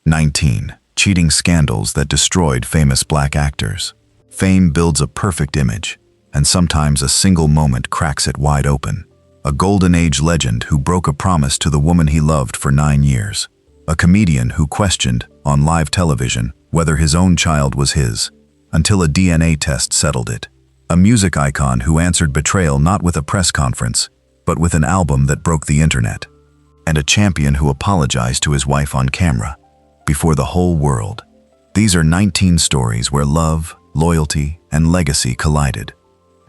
19. Cheating scandals that destroyed famous black actors. Fame builds a perfect image, and sometimes a single moment cracks it wide open. A golden age legend who broke a promise to the woman he loved for 9 years. A comedian who questioned, on live television, whether his own child was his, until a DNA test settled it. A music icon who answered betrayal not with a press conference, but with an album that broke the internet. And a champion who apologized to his wife on camera, before the whole world. These are 19 stories where love, loyalty, and legacy collided.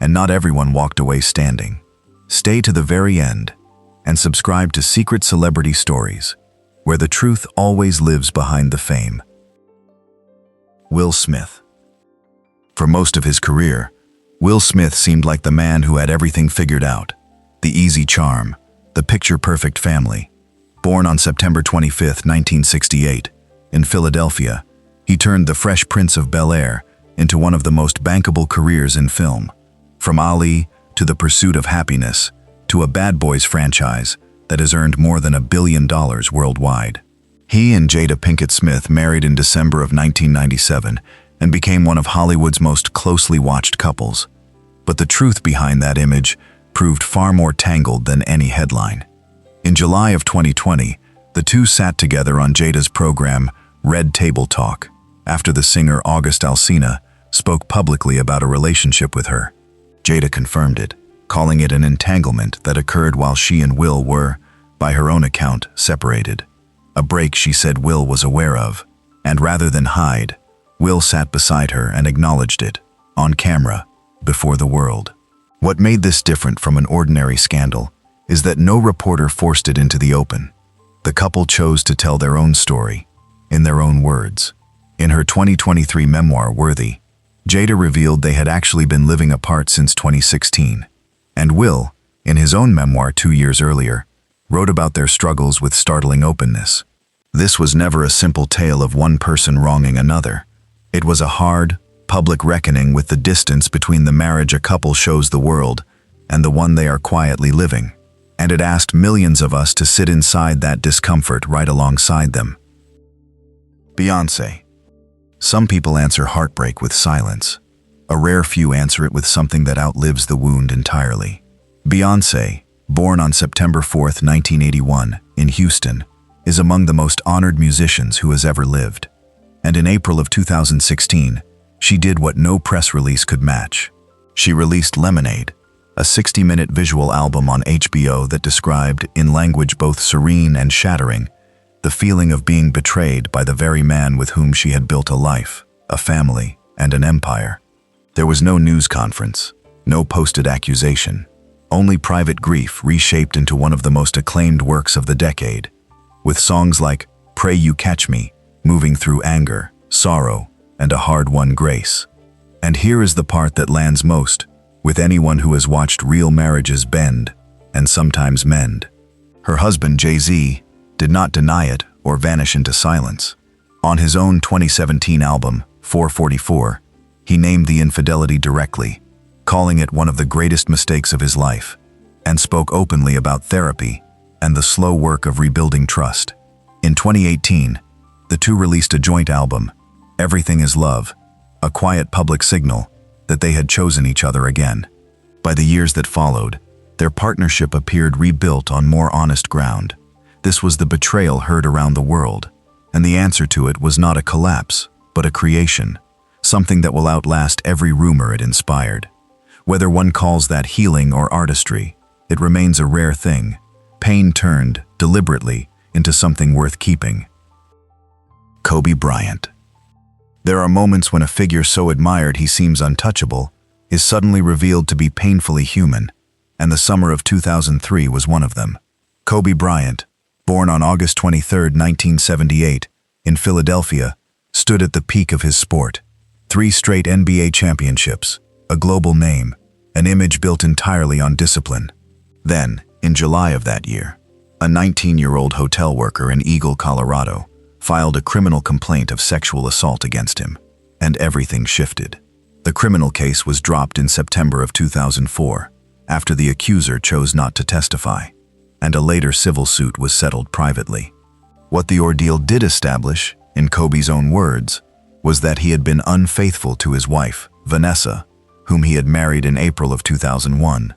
And not everyone walked away standing. Stay to the very end, and subscribe to Secret Celebrity Stories, where the truth always lives behind the fame. Will Smith. For most of his career, Will Smith seemed like the man who had everything figured out. The easy charm, the picture-perfect family. Born on September 25, 1968, in Philadelphia, he turned the Fresh Prince of Bel-Air into one of the most bankable careers in film. From Ali to The Pursuit of Happiness to a Bad Boys franchise that has earned more than $1 billion worldwide. He and Jada Pinkett Smith married in December of 1997 and became one of Hollywood's most closely watched couples. But the truth behind that image proved far more tangled than any headline. In July of 2020, the two sat together on Jada's program, Red Table Talk, after the singer August Alsina spoke publicly about a relationship with her. Jada confirmed it, calling it an entanglement that occurred while she and Will were, by her own account, separated. A break she said Will was aware of, and rather than hide, Will sat beside her and acknowledged it, on camera, before the world. What made this different from an ordinary scandal is that no reporter forced it into the open. The couple chose to tell their own story, in their own words. In her 2023 memoir, Worthy, Jada revealed they had actually been living apart since 2016. And Will, in his own memoir 2 years earlier, wrote about their struggles with startling openness. This was never a simple tale of one person wronging another. It was a hard, public reckoning with the distance between the marriage a couple shows the world and the one they are quietly living. And it asked millions of us to sit inside that discomfort right alongside them. Beyoncé. Some people answer heartbreak with silence. A rare few answer it with something that outlives the wound entirely. Beyoncé, born on September 4, 1981, in Houston, is among the most honored musicians who has ever lived. And in April of 2016, she did what no press release could match. She released Lemonade, a 60-minute visual album on HBO that described, in language both serene and shattering, the feeling of being betrayed by the very man with whom she had built a life, a family, and an empire. There was no news conference, no posted accusation, only private grief reshaped into one of the most acclaimed works of the decade, with songs like Pray You Catch Me, moving through anger, sorrow, and a hard-won grace. And here is the part that lands most with anyone who has watched real marriages bend and sometimes mend. Her husband, Jay-Z, did not deny it or vanish into silence. On his own 2017 album, 444, he named the infidelity directly, calling it one of the greatest mistakes of his life, and spoke openly about therapy and the slow work of rebuilding trust. In 2018, the two released a joint album, Everything Is Love, a quiet public signal that they had chosen each other again. By the years that followed, their partnership appeared rebuilt on more honest ground. This was the betrayal heard around the world, and the answer to it was not a collapse, but a creation, something that will outlast every rumor it inspired. Whether one calls that healing or artistry, it remains a rare thing, pain turned, deliberately, into something worth keeping. Kobe Bryant. There are moments when a figure so admired he seems untouchable is suddenly revealed to be painfully human, and the summer of 2003 was one of them. Kobe Bryant, born on August 23, 1978, in Philadelphia, stood at the peak of his sport. 3 straight NBA championships, a global name, an image built entirely on discipline. Then, in July of that year, a 19-year-old hotel worker in Eagle, Colorado, filed a criminal complaint of sexual assault against him, and everything shifted. The criminal case was dropped in September of 2004, after the accuser chose not to testify, and a later civil suit was settled privately. What the ordeal did establish in Kobe's own words, was that he had been unfaithful to his wife, Vanessa, whom he had married in April of 2001.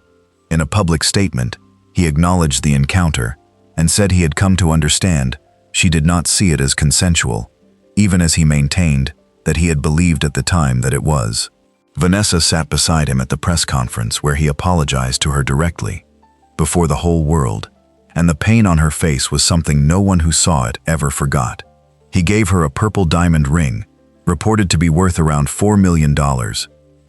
In a public statement, he acknowledged the encounter and said he had come to understand she did not see it as consensual, even as he maintained that he had believed at the time that it was. Vanessa sat beside him at the press conference where he apologized to her directly, before the whole world, and the pain on her face was something no one who saw it ever forgot. He gave her a purple diamond ring, reported to be worth around $4 million,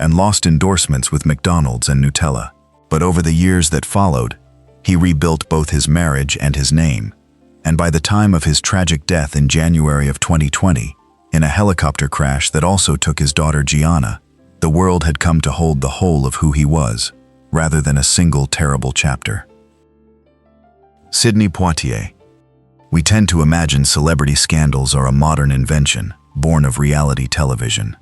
and lost endorsements with McDonald's and Nutella. But over the years that followed, he rebuilt both his marriage and his name, and by the time of his tragic death in January of 2020, in a helicopter crash that also took his daughter Gianna, the world had come to hold the whole of who he was, rather than a single terrible chapter. Sidney Poitier. We tend to imagine celebrity scandals are a modern invention, born of reality television.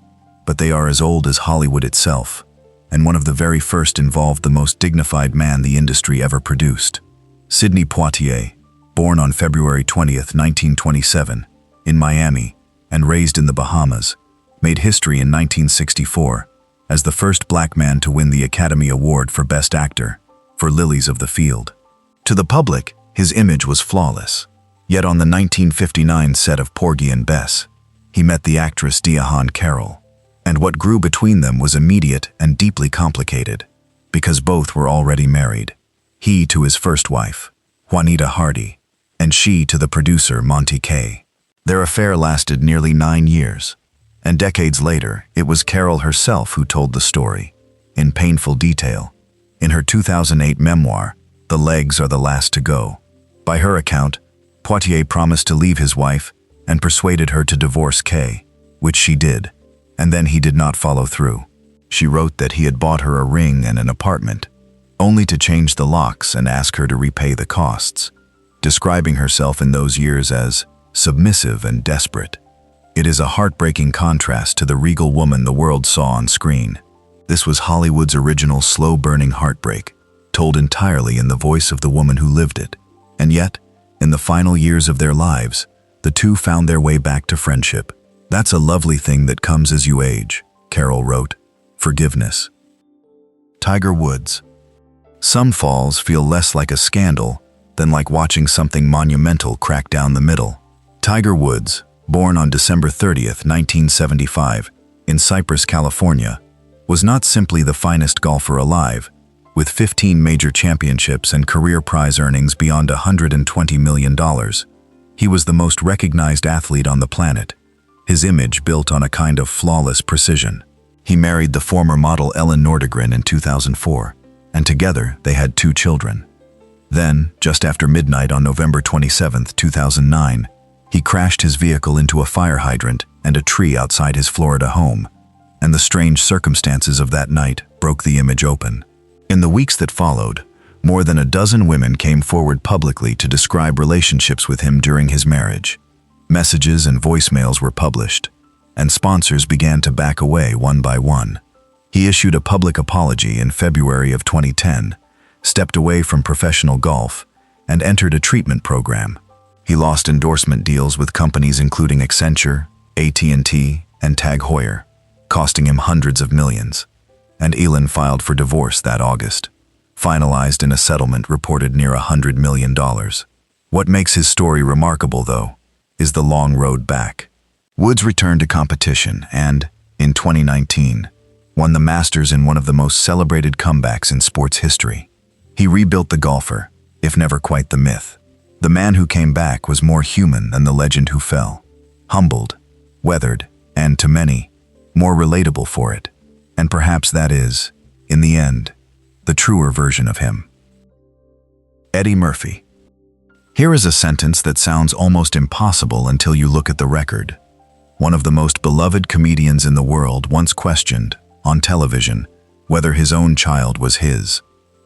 But they are as old as Hollywood itself, and one of the very first involved the most dignified man the industry ever produced. Sidney Poitier, born on February 20th, 1927, in Miami, and raised in the Bahamas, made history in 1964 as the first black man to win the Academy Award for Best Actor for Lilies of the Field. To the public, his image was flawless. Yet on the 1959 set of Porgy and Bess, he met the actress Diahann Carroll, and what grew between them was immediate and deeply complicated, because both were already married. He to his first wife, Juanita Hardy, and she to the producer Monty Kaye. Their affair lasted nearly 9 years, and decades later, it was Carroll herself who told the story, in painful detail, in her 2008 memoir, The Legs Are the Last to Go. By her account, Poitier promised to leave his wife and persuaded her to divorce Kaye, which she did, and then he did not follow through. She wrote that he had bought her a ring and an apartment, only to change the locks and ask her to repay the costs, describing herself in those years as submissive and desperate. It is a heartbreaking contrast to the regal woman the world saw on screen. This was Hollywood's original slow-burning heartbreak, told entirely in the voice of the woman who lived it. And yet, in the final years of their lives, the two found their way back to friendship. That's a lovely thing that comes as you age, Carroll wrote. Forgiveness. Tiger Woods. Some falls feel less like a scandal than like watching something monumental crack down the middle. Tiger Woods, born on December 30th, 1975, in Cypress, California, was not simply the finest golfer alive, with 15 major championships and career prize earnings beyond $120 million. He was the most recognized athlete on the planet, his image built on a kind of flawless precision. He married the former model Ellen Nordegren in 2004, and together they had 2 children. Then, just after midnight on November 27, 2009, he crashed his vehicle into a fire hydrant and a tree outside his Florida home, and the strange circumstances of that night broke the image open. In the weeks that followed, more than a dozen women came forward publicly to describe relationships with him during his marriage. Messages and voicemails were published, and sponsors began to back away one by one. He issued a public apology in February of 2010, stepped away from professional golf, and entered a treatment program. He lost endorsement deals with companies including Accenture, AT&T, and Tag Heuer, costing him hundreds of millions. And Elon filed for divorce that August, finalized in a settlement reported near $100 million. What makes his story remarkable, though, is the long road back. Woods returned to competition and, in 2019, won the Masters in one of the most celebrated comebacks in sports history. He rebuilt the golfer, if never quite the myth. The man who came back was more human than the legend who fell. Humbled, weathered, and, to many, more relatable for it. And perhaps that is, in the end, the truer version of him. Eddie Murphy. Here is a sentence that sounds almost impossible until you look at the record. One of the most beloved comedians in the world once questioned, on television, whether his own child was his.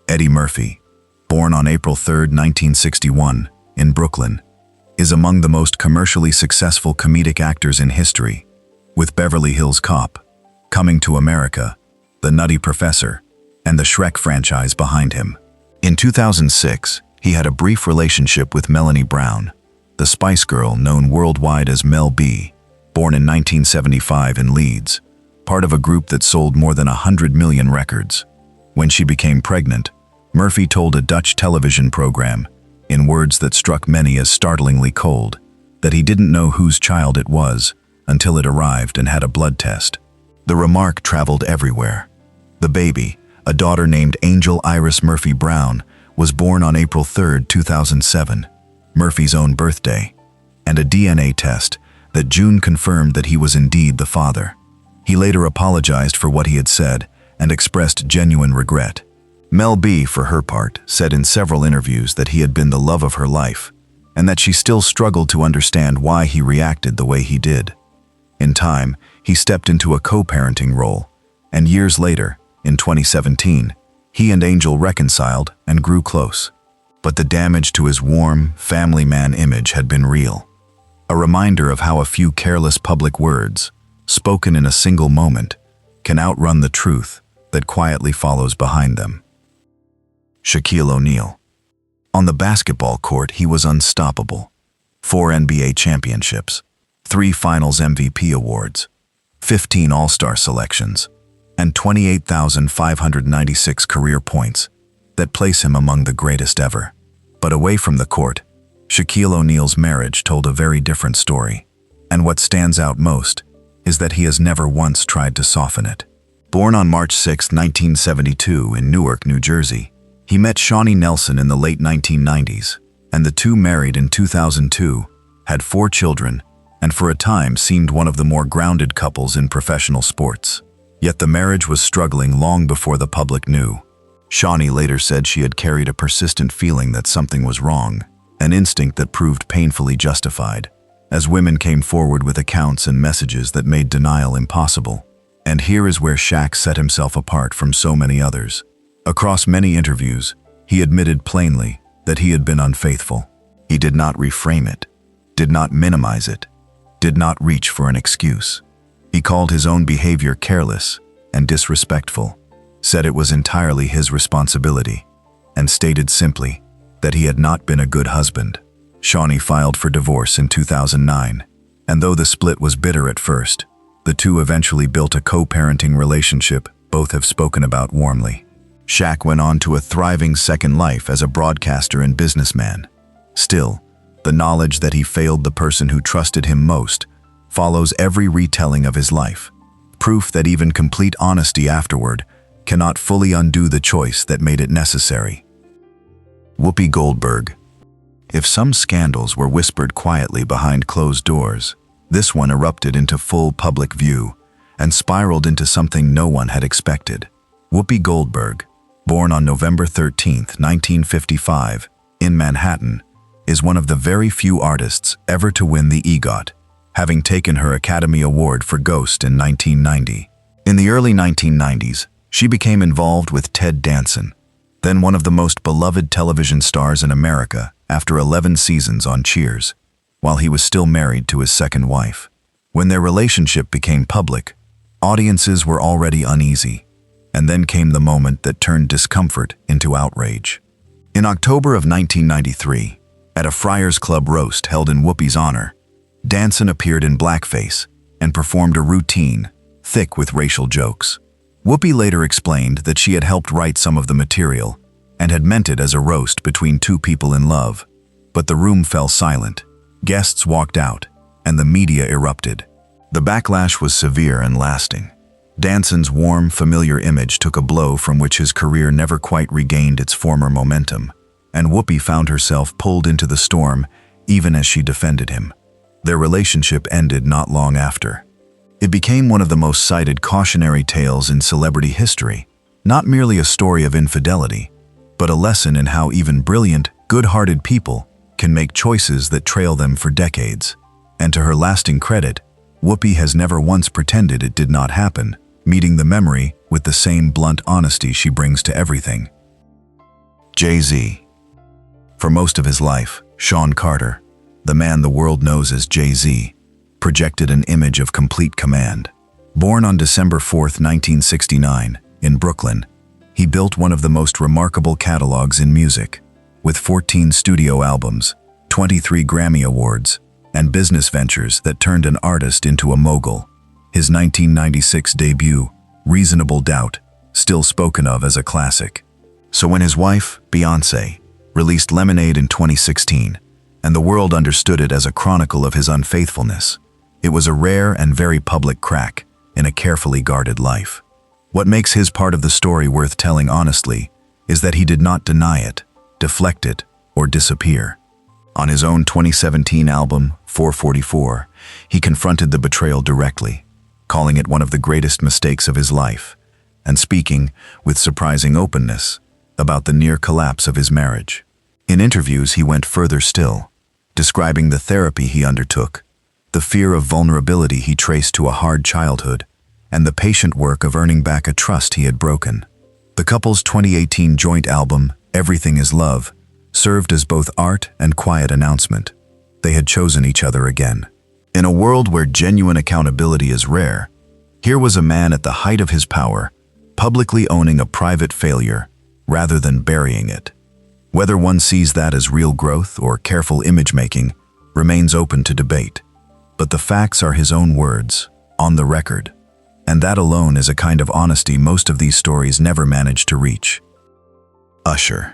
Eddie Murphy, born on April 3, 1961, in Brooklyn, is among the most commercially successful comedic actors in history, with Beverly Hills Cop, Coming to America, The Nutty Professor, and the Shrek franchise behind him. In 2006, he had a brief relationship with Melanie Brown, the Spice Girl known worldwide as Mel B, born in 1975 in Leeds, part of a group that sold more than 100 million records. When she became pregnant, Murphy told a Dutch television program, in words that struck many as startlingly cold, that he didn't know whose child it was until it arrived and had a blood test. The remark traveled everywhere. The baby, a daughter named Angel Iris Murphy Brown, was born on April 3, 2007, Murphy's own birthday, and a DNA test that June confirmed that he was indeed the father. He later apologized for what he had said and expressed genuine regret. Mel B, for her part, said in several interviews that he had been the love of her life and that she still struggled to understand why he reacted the way he did. In time, he stepped into a co-parenting role, and years later, in 2017, he and Angel reconciled and grew close. But the damage to his warm, family man image had been real. A reminder of how a few careless public words, spoken in a single moment, can outrun the truth that quietly follows behind them. Shaquille O'Neal. On the basketball court, he was unstoppable. 4 NBA championships, 3 Finals MVP awards, 15 All-Star selections, and 28,596 career points that place him among the greatest ever. But away from the court, Shaquille O'Neal's marriage told a very different story. And what stands out most is that he has never once tried to soften it. Born on March 6, 1972 in Newark, New Jersey, he met Shawnee Nelson in the late 1990s, and the two married in 2002, had 4 children, and for a time seemed one of the more grounded couples in professional sports. Yet the marriage was struggling long before the public knew. Shawnee later said she had carried a persistent feeling that something was wrong, an instinct that proved painfully justified, as women came forward with accounts and messages that made denial impossible. And here is where Shaq set himself apart from so many others. Across many interviews, he admitted plainly that he had been unfaithful. He did not reframe it, did not minimize it, did not reach for an excuse. He called his own behavior careless and disrespectful, said it was entirely his responsibility, and stated simply that he had not been a good husband. Shawnee filed for divorce in 2009, and though the split was bitter at first, the two eventually built a co-parenting relationship both have spoken about warmly. Shaq went on to a thriving second life as a broadcaster and businessman. Still, the knowledge that he failed the person who trusted him most follows every retelling of his life, proof that even complete honesty afterward cannot fully undo the choice that made it necessary. Whoopi Goldberg. If some scandals were whispered quietly behind closed doors, this one erupted into full public view and spiraled into something no one had expected. Whoopi Goldberg, born on November 13, 1955, in Manhattan, is one of the very few artists ever to win the EGOT, having taken her Academy Award for Ghost in 1990. In the early 1990s, she became involved with Ted Danson, then one of the most beloved television stars in America after 11 seasons on Cheers, while he was still married to his second wife. When their relationship became public, audiences were already uneasy, and then came the moment that turned discomfort into outrage. In October of 1993, at a Friars Club roast held in Whoopi's honor, Danson appeared in blackface and performed a routine, thick with racial jokes. Whoopi later explained that she had helped write some of the material and had meant it as a roast between two people in love. But the room fell silent, guests walked out, and the media erupted. The backlash was severe and lasting. Danson's warm, familiar image took a blow from which his career never quite regained its former momentum, and Whoopi found herself pulled into the storm even as she defended him. Their relationship ended not long after. It became one of the most cited cautionary tales in celebrity history, not merely a story of infidelity, but a lesson in how even brilliant, good-hearted people can make choices that trail them for decades. And to her lasting credit, Whoopi has never once pretended it did not happen, meeting the memory with the same blunt honesty she brings to everything. Jay-Z. For most of his life, Sean Carter, the man the world knows as Jay-Z, projected an image of complete command. Born on December 4, 1969, in Brooklyn, he built one of the most remarkable catalogs in music, with 14 studio albums, 23 Grammy Awards, and business ventures that turned an artist into a mogul. His 1996 debut, Reasonable Doubt, still spoken of as a classic. So when his wife, Beyoncé, released Lemonade in 2016, and the world understood it as a chronicle of his unfaithfulness, it was a rare and very public crack in a carefully guarded life. What makes his part of the story worth telling honestly is that he did not deny it, deflect it, or disappear. On his own 2017 album, 444, he confronted the betrayal directly, calling it one of the greatest mistakes of his life, and speaking, with surprising openness, about the near collapse of his marriage. In interviews, he went further still, describing the therapy he undertook, the fear of vulnerability he traced to a hard childhood, and the patient work of earning back a trust he had broken. The couple's 2018 joint album, Everything Is Love, served as both art and quiet announcement. They had chosen each other again. In a world where genuine accountability is rare, here was a man at the height of his power, publicly owning a private failure rather than burying it. Whether one sees that as real growth or careful image-making remains open to debate. But the facts are his own words, on the record. And that alone is a kind of honesty most of these stories never manage to reach. Usher.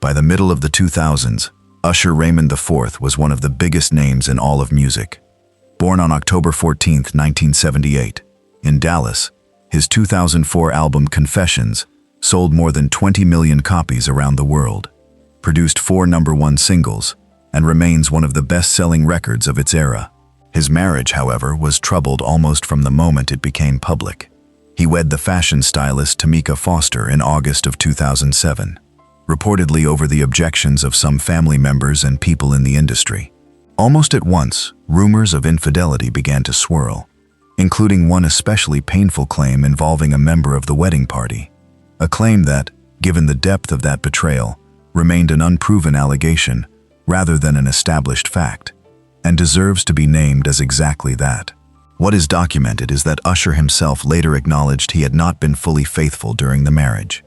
By the middle of the 2000s, Usher Raymond IV was one of the biggest names in all of music. Born on October 14, 1978, in Dallas, his 2004 album Confessions sold more than 20 million copies around the world, produced 4 #1 singles, and remains one of the best-selling records of its era. His marriage, however, was troubled almost from the moment it became public. He wed the fashion stylist Tamika Foster in August of 2007, reportedly over the objections of some family members and people in the industry. Almost at once, rumors of infidelity began to swirl, including one especially painful claim involving a member of the wedding party. A claim that, given the depth of that betrayal, remained an unproven allegation rather than an established fact, and deserves to be named as exactly that. What is documented is that Usher himself later acknowledged he had not been fully faithful during the marriage.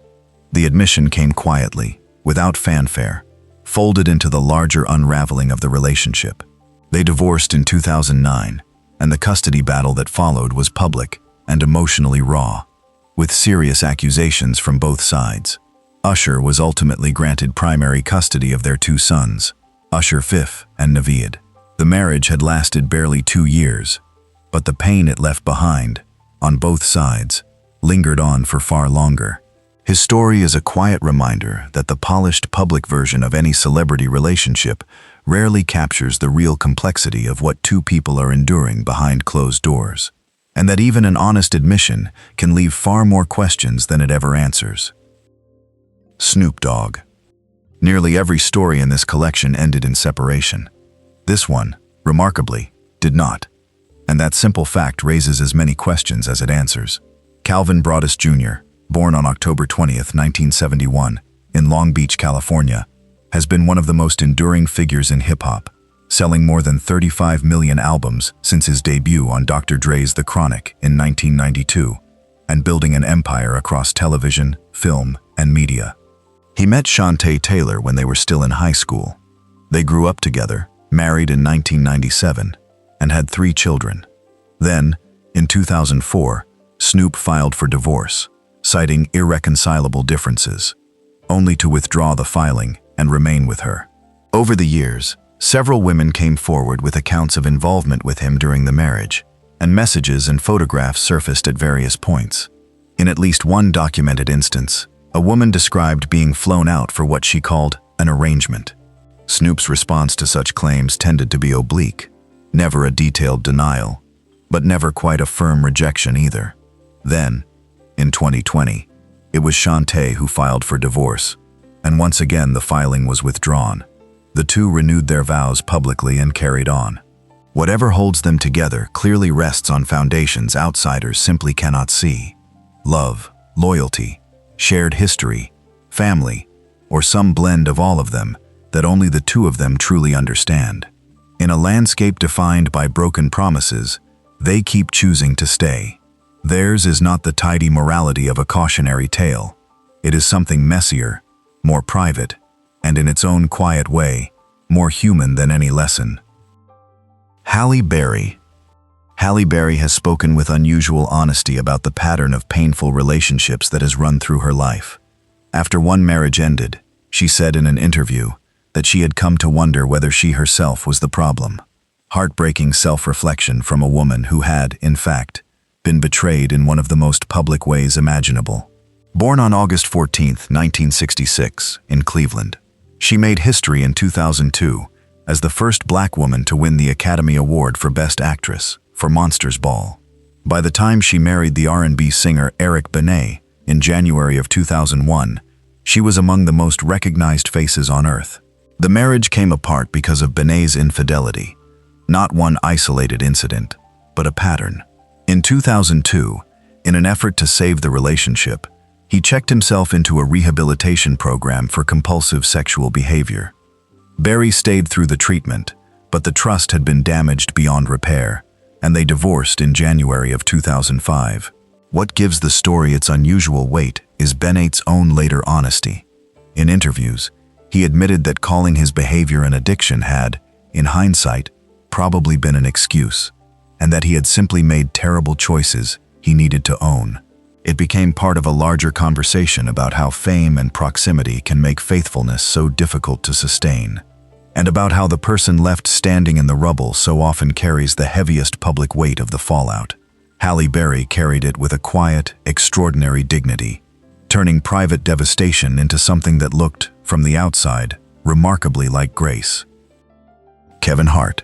The admission came quietly, without fanfare, folded into the larger unraveling of the relationship. They divorced in 2009, and the custody battle that followed was public and emotionally raw, with serious accusations from both sides. Usher was ultimately granted primary custody of their 2 sons, Usher Fifth and Naveed. The marriage had lasted barely 2 years, but the pain it left behind, on both sides, lingered on for far longer. His story is a quiet reminder that the polished public version of any celebrity relationship rarely captures the real complexity of what 2 people are enduring behind closed doors, and that even an honest admission can leave far more questions than it ever answers. Snoop Dogg. Nearly every story in this collection ended in separation. This one, remarkably, did not, and that simple fact raises as many questions as it answers. Calvin Broadus Jr., born on October 20, 1971, in Long Beach, California, has been one of the most enduring figures in hip-hop, selling more than 35 million albums since his debut on Dr. Dre's The Chronic in 1992, and building an empire across television, film, and media. He met Shantae Taylor when they were still in high school. They grew up together, married in 1997, and had 3 children. Then, in 2004, Snoop filed for divorce, citing irreconcilable differences, only to withdraw the filing and remain with her. Over the years, several women came forward with accounts of involvement with him during the marriage, and messages and photographs surfaced at various points. In at least one documented instance, a woman described being flown out for what she called an arrangement. Snoop's response to such claims tended to be oblique, never a detailed denial, but never quite a firm rejection either. Then, in 2020, it was Shantae who filed for divorce, and once again the filing was withdrawn. The 2 renewed their vows publicly and carried on. Whatever holds them together clearly rests on foundations outsiders simply cannot see. Love, loyalty, shared history, family, or some blend of all of them that only the 2 of them truly understand. In a landscape defined by broken promises, they keep choosing to stay. Theirs is not the tidy morality of a cautionary tale. It is something messier, more private, and in its own quiet way, more human than any lesson. Halle Berry. Halle Berry has spoken with unusual honesty about the pattern of painful relationships that has run through her life. After one marriage ended, she said in an interview that she had come to wonder whether she herself was the problem. Heartbreaking self-reflection from a woman who had, in fact, been betrayed in one of the most public ways imaginable. Born on August 14, 1966, in Cleveland, she made history in 2002 as the first black woman to win the Academy Award for Best Actress for Monsters Ball. By the time she married the R&B singer Eric Benet in January of 2001, she was among the most recognized faces on earth. The marriage came apart because of Benet's infidelity, not one isolated incident, but a pattern. In 2002, in an effort to save the relationship, he checked himself into a rehabilitation program for compulsive sexual behavior. Berry stayed through the treatment, but the trust had been damaged beyond repair, and they divorced in January of 2005. What gives the story its unusual weight is Benet's own later honesty. In interviews, he admitted that calling his behavior an addiction had, in hindsight, probably been an excuse, and that he had simply made terrible choices he needed to own. It became part of a larger conversation about how fame and proximity can make faithfulness so difficult to sustain, and about how the person left standing in the rubble so often carries the heaviest public weight of the fallout. Halle Berry carried it with a quiet, extraordinary dignity, turning private devastation into something that looked, from the outside, remarkably like grace. Kevin Hart.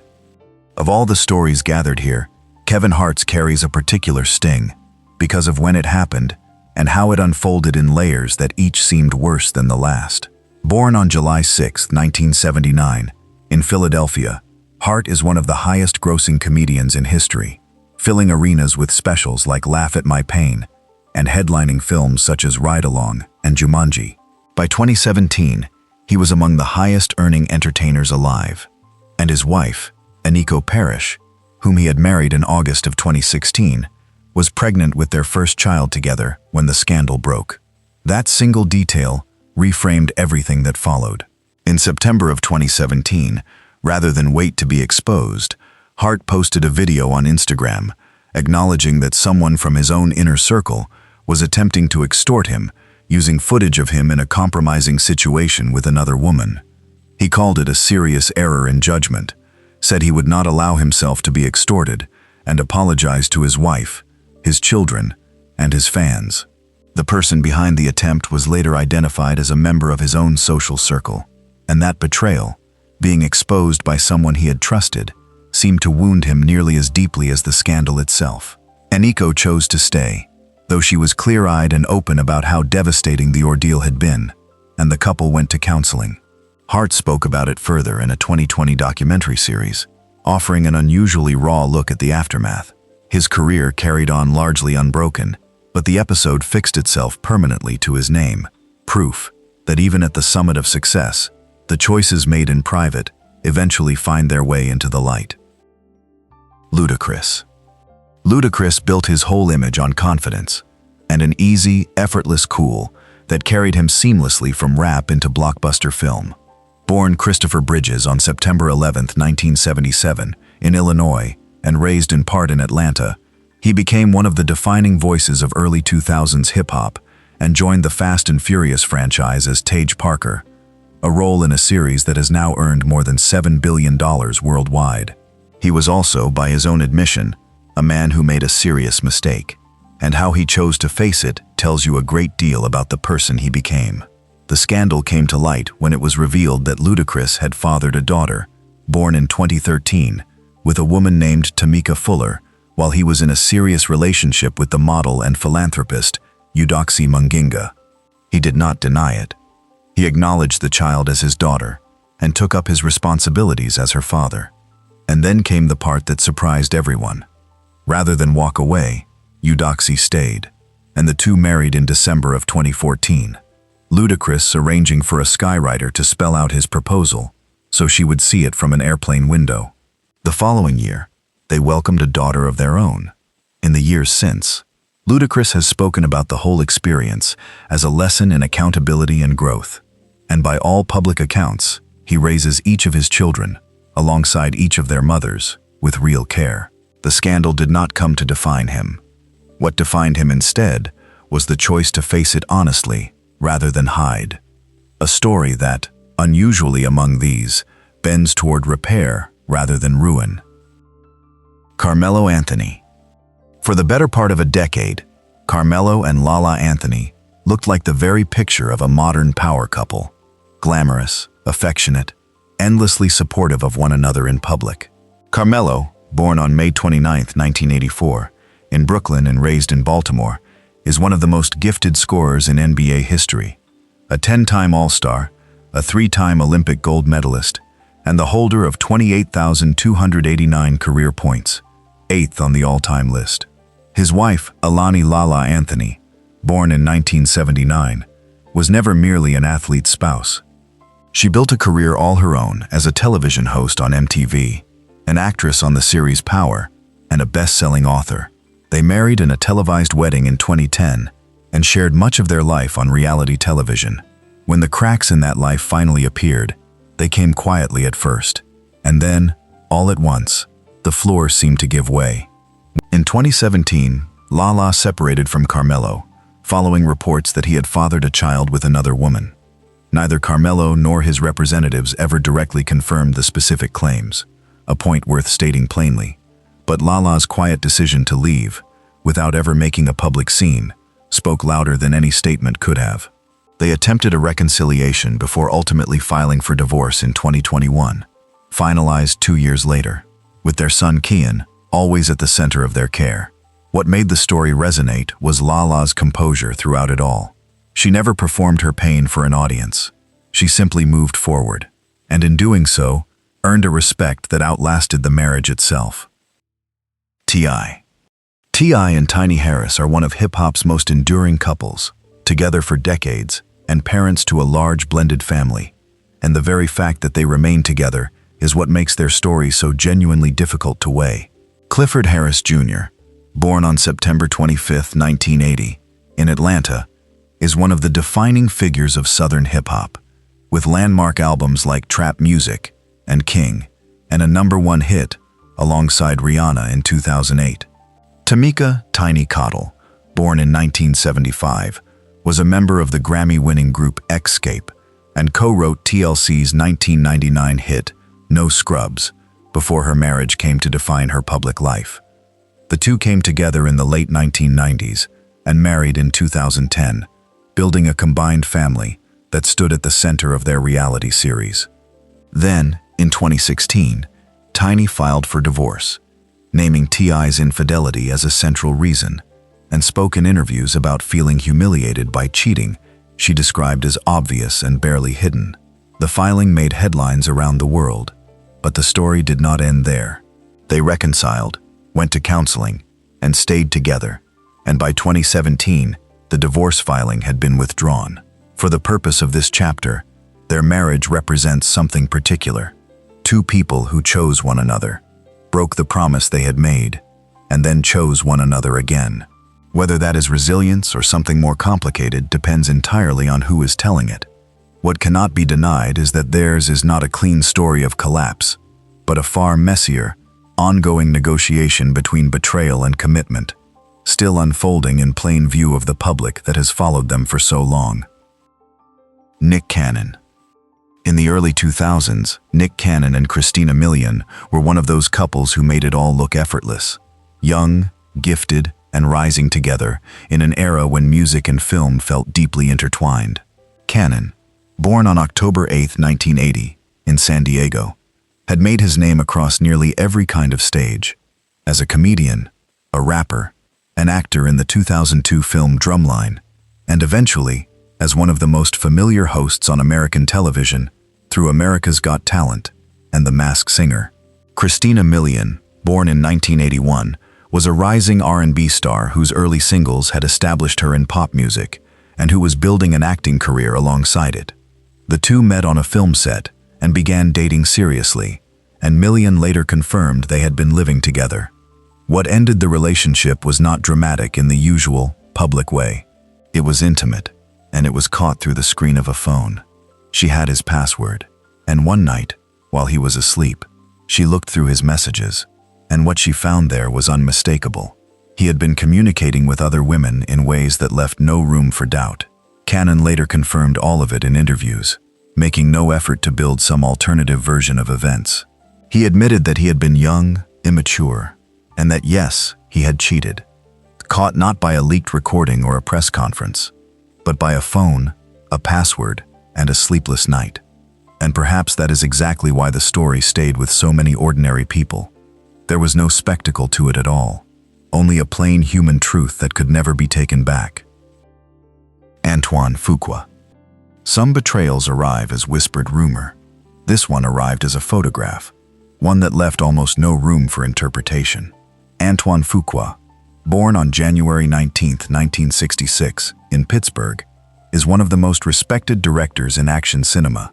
Of all the stories gathered here, Kevin Hart's carries a particular sting, because of when it happened and how it unfolded in layers that each seemed worse than the last. Born on July 6, 1979, in Philadelphia, Hart is one of the highest-grossing comedians in history, filling arenas with specials like Laugh at My Pain and headlining films such as Ride Along and Jumanji. By 2017, he was among the highest-earning entertainers alive, and his wife, Aniko Parrish, whom he had married in August of 2016, was pregnant with their first child together when the scandal broke. That single detail reframed everything that followed. In September of 2017, rather than wait to be exposed, Hart posted a video on Instagram, acknowledging that someone from his own inner circle was attempting to extort him, using footage of him in a compromising situation with another woman. He called it a serious error in judgment, said he would not allow himself to be extorted, and apologized to his wife, his children, and his fans. The person behind the attempt was later identified as a member of his own social circle, and that betrayal, being exposed by someone he had trusted, seemed to wound him nearly as deeply as the scandal itself. Aniko chose to stay, though she was clear-eyed and open about how devastating the ordeal had been, and the couple went to counseling. Hart spoke about it further in a 2020 documentary series, offering an unusually raw look at the aftermath. His career carried on largely unbroken, but the episode fixed itself permanently to his name, proof that even at the summit of success, the choices made in private eventually find their way into the light. Ludacris. Ludacris built his whole image on confidence and an easy, effortless cool that carried him seamlessly from rap into blockbuster film. Born Christopher Bridges on September 11, 1977, in Illinois, and raised in part in Atlanta, he became one of the defining voices of early 2000s hip-hop and joined the Fast and Furious franchise as Tage Parker, a role in a series that has now earned more than $7 billion worldwide. He was also, by his own admission, a man who made a serious mistake, and how he chose to face it tells you a great deal about the person he became. The scandal came to light when it was revealed that Ludacris had fathered a daughter, born in 2013, with a woman named Tamika Fuller, while he was in a serious relationship with the model and philanthropist, Eudoxie Munginga. He did not deny it. He acknowledged the child as his daughter and took up his responsibilities as her father. And then came the part that surprised everyone. Rather than walk away, Eudoxie stayed, and the two married in December of 2014. Ludacris arranging for a skywriter to spell out his proposal so she would see it from an airplane window. The following year, they welcomed a daughter of their own. In the years since, Ludacris has spoken about the whole experience as a lesson in accountability and growth, and by all public accounts, He raises each of his children, alongside each of their mothers, with real care. The scandal did not come to define him. What defined him instead was the choice to face it honestly rather than hide. A story that, unusually among these, bends toward repair rather than ruin. Carmelo Anthony. For the better part of a decade, Carmelo and Lala Anthony looked like the very picture of a modern power couple. Glamorous, affectionate, endlessly supportive of one another in public. Carmelo, born on May 29, 1984, in Brooklyn and raised in Baltimore, is one of the most gifted scorers in NBA history. A 10-time All-Star, a 3-time Olympic gold medalist, and the holder of 28,289 career points, 8th on the all-time list. His wife, Alani Lala Anthony, born in 1979, was never merely an athlete's spouse. She built a career all her own as a television host on MTV, an actress on the series Power, and a best-selling author. They married in a televised wedding in 2010 and shared much of their life on reality television. When the cracks in that life finally appeared, they came quietly at first, and then, all at once, the floor seemed to give way. In 2017, Lala separated from Carmelo, following reports that he had fathered a child with another woman. Neither Carmelo nor his representatives ever directly confirmed the specific claims, a point worth stating plainly. But Lala's quiet decision to leave, without ever making a public scene, spoke louder than any statement could have. They attempted a reconciliation before ultimately filing for divorce in 2021, finalized 2 years later, with their son Kian always at the center of their care. What made the story resonate was Lala's composure throughout it all. She never performed her pain for an audience. She simply moved forward, and in doing so, earned a respect that outlasted the marriage itself. T.I. T.I. and Tiny Harris are one of hip-hop's most enduring couples, together for decades, and parents to a large blended family. And the very fact that they remain together is what makes their story so genuinely difficult to weigh. Clifford Harris Jr., born on September 25, 1980, in Atlanta, is one of the defining figures of Southern hip-hop, with landmark albums like Trap Music and King, and a #1 hit alongside Rihanna in 2008. Tamika "Tiny" Cottle, born in 1975, was a member of the Grammy-winning group Xscape and co-wrote TLC's 1999 hit No Scrubs before her marriage came to define her public life. The two came together in the late 1990s and married in 2010, building a combined family that stood at the center of their reality series. Then, in 2016, Tiny filed for divorce, naming T.I.'s infidelity as a central reason, and spoke in interviews about feeling humiliated by cheating she described as obvious and barely hidden. The filing made headlines around the world, but the story did not end there. They reconciled, went to counseling, and stayed together, and by 2017, the divorce filing had been withdrawn. For the purpose of this chapter, their marriage represents something particular. Two people who chose one another, broke the promise they had made, and then chose one another again. Whether that is resilience or something more complicated depends entirely on who is telling it. What cannot be denied is that theirs is not a clean story of collapse, but a far messier, ongoing negotiation between betrayal and commitment, still unfolding in plain view of the public that has followed them for so long. Nick Cannon. In the early 2000s, Nick Cannon and Christina Milian were one of those couples who made it all look effortless. Young, gifted, and rising together in an era when music and film felt deeply intertwined. Cannon, born on October 8, 1980, in San Diego, had made his name across nearly every kind of stage. As a comedian, a rapper, an actor in the 2002 film Drumline, and eventually, as one of the most familiar hosts on American television through America's Got Talent and The Masked Singer. Christina Milian, born in 1981, was a rising R&B star whose early singles had established her in pop music and who was building an acting career alongside it. The two met on a film set and began dating seriously, and Milian later confirmed they had been living together. What ended the relationship was not dramatic in the usual, public way. It was intimate, and it was caught through the screen of a phone. She had his password, And one night, while he was asleep, she looked through his messages, and what she found there was unmistakable. He had been communicating with other women in ways that left no room for doubt. Cannon later confirmed all of it in interviews, making no effort to build some alternative version of events. He admitted that he had been young, immature, and that yes, he had cheated. Caught not by a leaked recording or a press conference, but by a phone, a password, and a sleepless night. And perhaps that is exactly why the story stayed with so many ordinary people. There was no spectacle to it at all, only a plain human truth that could never be taken back. Antoine Fuqua. Some betrayals arrive as whispered rumor. This one arrived as a photograph, one that left almost no room for interpretation. Antoine Fuqua, born on January 19, 1966, in Pittsburgh, is one of the most respected directors in action cinema.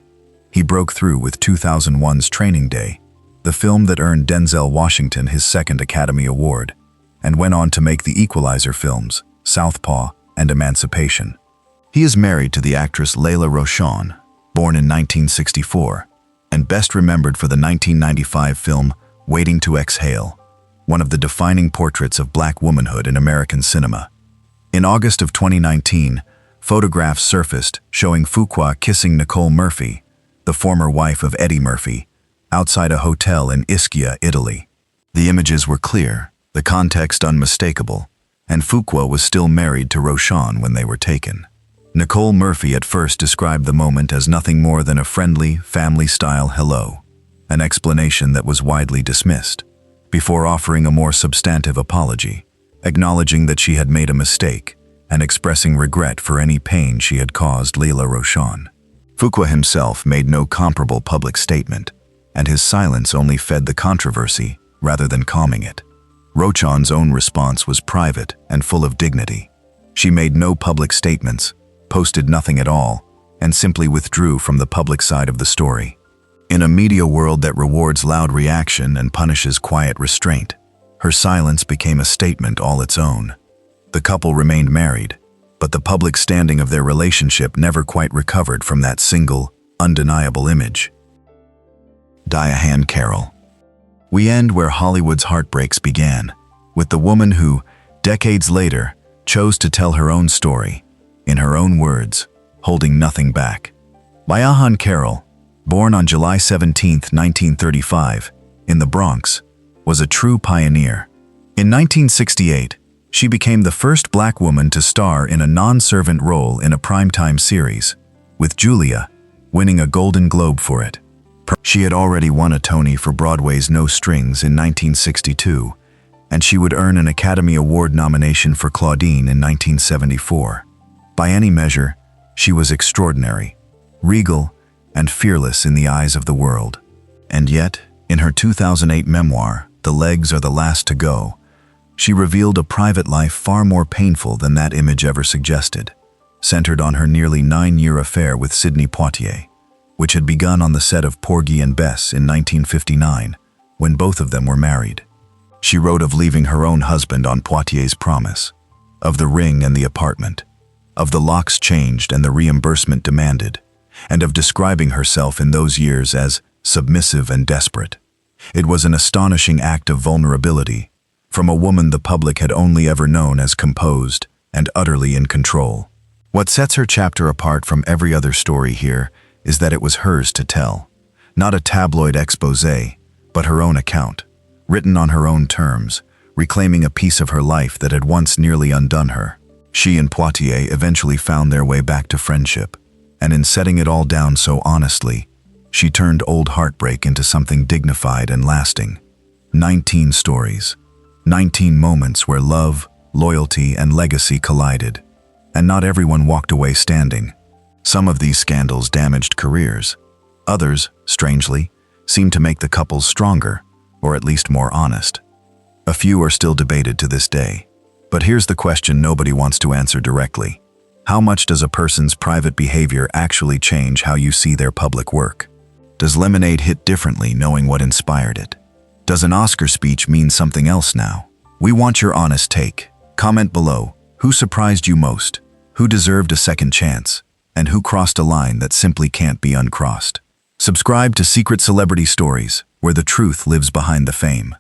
He broke through with 2001's Training Day, the film that earned Denzel Washington his second Academy Award, and went on to make the Equalizer films, Southpaw and Emancipation. He is married to the actress Layla Rochon, born in 1964, and best remembered for the 1995 film Waiting to Exhale, one of the defining portraits of black womanhood in American cinema. In August of 2019, photographs surfaced showing Fuqua kissing Nicole Murphy, the former wife of Eddie Murphy, outside a hotel in Ischia, Italy. The images were clear, the context unmistakable, and Fuqua was still married to Rochon when they were taken. Nicole Murphy at first described the moment as nothing more than a friendly, family-style hello, an explanation that was widely dismissed, before offering a more substantive apology, acknowledging that she had made a mistake and expressing regret for any pain she had caused Layla Rochon. Fuqua himself made no comparable public statement, and his silence only fed the controversy rather than calming it. Rochon's own response was private and full of dignity. She made no public statements, posted nothing at all, and simply withdrew from the public side of the story. In a media world that rewards loud reaction and punishes quiet restraint, her silence became a statement all its own. The couple remained married, but the public standing of their relationship never quite recovered from that single, undeniable image. Diane Carroll. We end where Hollywood's heartbreaks began, with the woman who, decades later, chose to tell her own story, in her own words, holding nothing back. Diane Carroll, born on July 17, 1935, in the Bronx, was a true pioneer. In 1968, she became the first black woman to star in a non-servant role in a primetime series, with Julia winning a Golden Globe for it. She had already won a Tony for Broadway's No Strings in 1962, and she would earn an Academy Award nomination for Claudine in 1974. By any measure, she was extraordinary, regal, and fearless in the eyes of the world. And yet, in her 2008 memoir, The Legs Are the Last to Go, she revealed a private life far more painful than that image ever suggested, centered on her nearly 9-year affair with Sidney Poitier, which had begun on the set of Porgy and Bess in 1959, when both of them were married. She wrote of leaving her own husband on Poitier's promise, of the ring and the apartment, of the locks changed and the reimbursement demanded, and of describing herself in those years as submissive and desperate. It was an astonishing act of vulnerability, from a woman the public had only ever known as composed and utterly in control. What sets her chapter apart from every other story here is that it was hers to tell, not a tabloid exposé, but her own account, written on her own terms, reclaiming a piece of her life that had once nearly undone her. She and Poitier eventually found their way back to friendship, and in setting it all down so honestly, she turned old heartbreak into something dignified and lasting. 19 stories, 19 moments where love, loyalty, and legacy collided, and not everyone walked away standing. Some of these scandals damaged careers. Others, strangely, seemed to make the couples stronger, or at least more honest. A few are still debated to this day. But here's the question nobody wants to answer directly. How much does a person's private behavior actually change how you see their public work? Does Lemonade hit differently knowing what inspired it? Does an Oscar speech mean something else now? We want your honest take. Comment below. Who surprised you most? Who deserved a second chance? And who crossed a line that simply can't be uncrossed? Subscribe to Secret Celebrity Stories, where the truth lives behind the fame.